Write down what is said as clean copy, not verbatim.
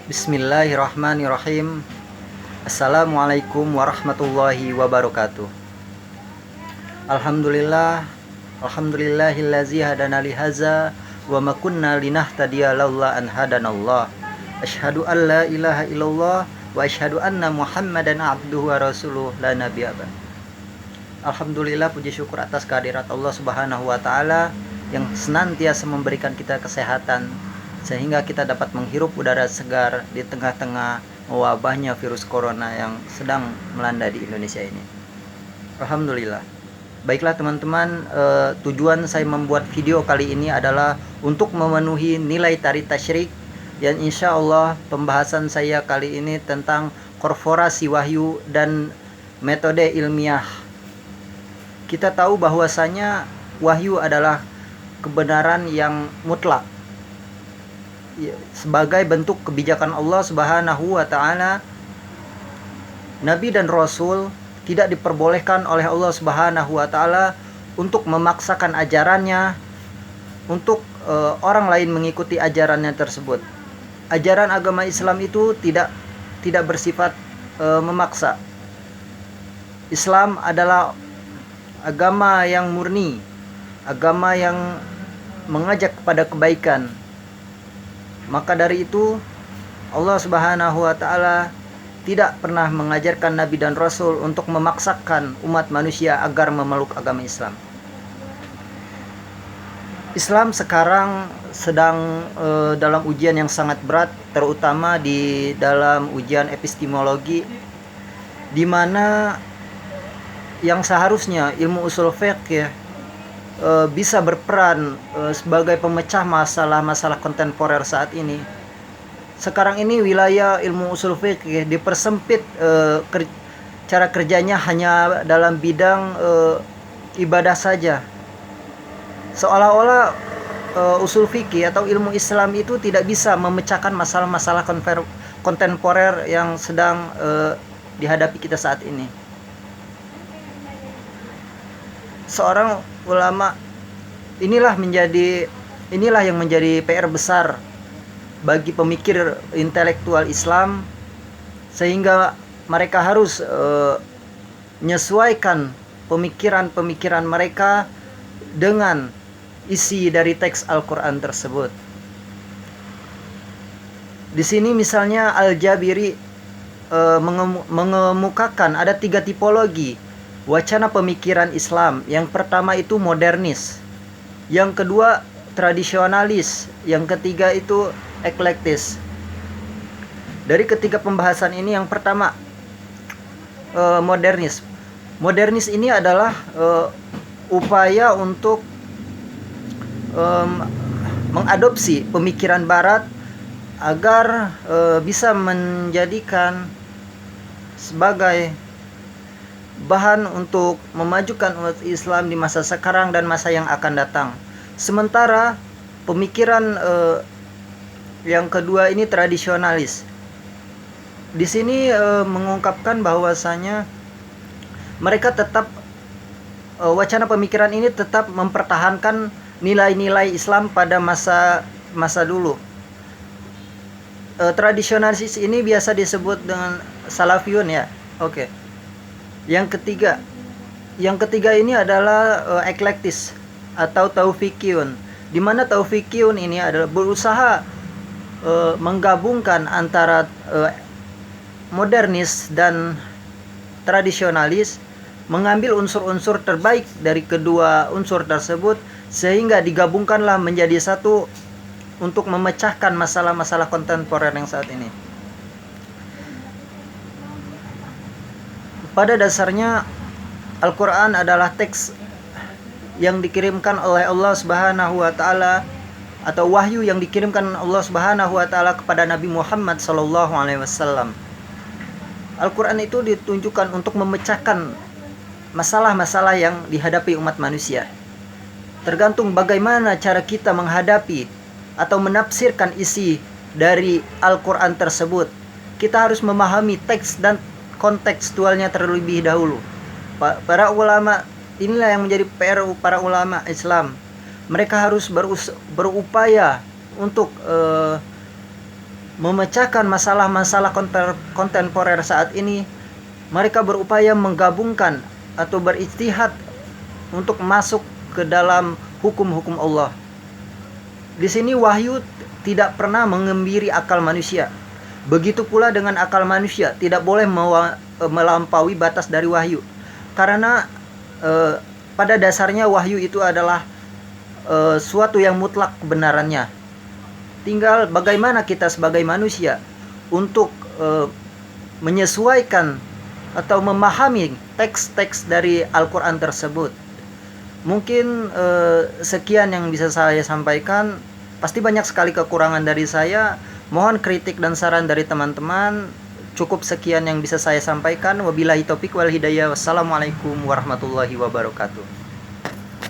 Bismillahirrahmanirrahim. Assalamualaikum warahmatullahi wabarakatuh. Alhamdulillah, alhamdulillahillazi hadana lihaza wa ma kunna linahtadiya laula an hadanallah. Asyhadu an la ilaha illallah wa asyhadu anna Muhammadan abduhu wa rasuluh la nabiyya ba'd. Alhamdulillah, puji syukur atas kehadirat Allah Subhanahu wa taala yang senantiasa memberikan kita kesehatan sehingga kita dapat menghirup udara segar di tengah-tengah wabahnya virus corona yang sedang melanda di Indonesia ini. Alhamdulillah. Baiklah teman-teman, tujuan saya membuat video kali ini adalah untuk memenuhi nilai tari tasyrik, dan insya Allah pembahasan saya kali ini tentang korporasi wahyu dan metode ilmiah. Kita tahu bahwasanya wahyu adalah kebenaran yang mutlak sebagai bentuk kebijakan Allah Subhanahu wa taala. Nabi dan Rasul tidak diperbolehkan oleh Allah Subhanahu wa taala untuk memaksakan ajarannya untuk orang lain mengikuti ajarannya tersebut. Ajaran agama Islam itu tidak bersifat memaksa. Islam adalah agama yang murni, agama yang mengajak kepada kebaikan. Maka dari itu Allah Subhanahu wa taala tidak pernah mengajarkan Nabi dan Rasul untuk memaksakan umat manusia agar memeluk agama Islam. Islam sekarang sedang dalam ujian yang sangat berat, terutama di dalam ujian epistemologi, di mana yang seharusnya ilmu usul fiqh bisa berperan sebagai pemecah masalah-masalah kontemporer saat ini. Sekarang ini wilayah ilmu usul fiqh dipersempit, cara kerjanya hanya dalam bidang ibadah saja. Seolah-olah usul fikih atau ilmu Islam itu tidak bisa memecahkan masalah-masalah kontemporer yang sedang dihadapi kita saat ini. Seorang ulama inilah yang menjadi PR besar bagi pemikir intelektual Islam, sehingga mereka harus menyesuaikan pemikiran mereka dengan isi dari teks Al-Quran tersebut. Di sini misalnya Al-Jabiri mengemukakan ada 3 tipologi wacana pemikiran Islam. Yang pertama itu modernis, yang kedua tradisionalis, yang ketiga itu eklektis. Dari ketiga pembahasan ini, yang pertama modernis. Modernis ini adalah upaya untuk mengadopsi pemikiran Barat agar bisa menjadikan sebagai bahan untuk memajukan umat Islam di masa sekarang dan masa yang akan datang. Sementara pemikiran yang kedua ini tradisionalis. Di sini mengungkapkan bahwasanya mereka tetap wacana pemikiran ini tetap mempertahankan nilai-nilai Islam pada masa dulu. Tradisionalis ini biasa disebut dengan salafiyun ya. Oke. Yang ketiga ini adalah eklektis atau taufikiyun, di mana taufikiyun ini adalah berusaha menggabungkan antara modernis dan tradisionalis, mengambil unsur-unsur terbaik dari kedua unsur tersebut sehingga digabungkanlah menjadi satu untuk memecahkan masalah-masalah kontemporer yang saat ini. Pada dasarnya Al-Quran adalah teks yang dikirimkan oleh Allah Subhanahu wa taala, atau wahyu yang dikirimkan Allah Subhanahu wa taala kepada Nabi Muhammad sallallahu alaihi wasallam. Al-Quran itu ditunjukkan untuk memecahkan masalah-masalah yang dihadapi umat manusia. Tergantung bagaimana cara kita menghadapi atau menafsirkan isi dari Al-Quran tersebut. Kita harus memahami teks dan kontekstualnya terlebih dahulu. Para ulama, inilah yang menjadi PR para ulama Islam. Mereka harus berupaya untuk memecahkan masalah-masalah kontemporer saat ini, mereka berupaya menggabungkan atau berijtihad untuk masuk ke dalam hukum-hukum Allah. Di sini wahyu tidak pernah mengembiri akal manusia. Begitu pula dengan akal manusia, tidak boleh melampaui batas dari wahyu. Karena pada dasarnya wahyu itu adalah suatu yang mutlak kebenarannya. Tinggal bagaimana kita sebagai manusia untuk menyesuaikan atau memahami teks-teks dari Al-Quran tersebut. Mungkin sekian yang bisa saya sampaikan. Pasti banyak sekali kekurangan dari saya. Mohon kritik dan saran dari teman-teman. Cukup sekian yang bisa saya sampaikan. Wabillahi taufiq wal hidayah. Wassalamualaikum warahmatullahi wabarakatuh.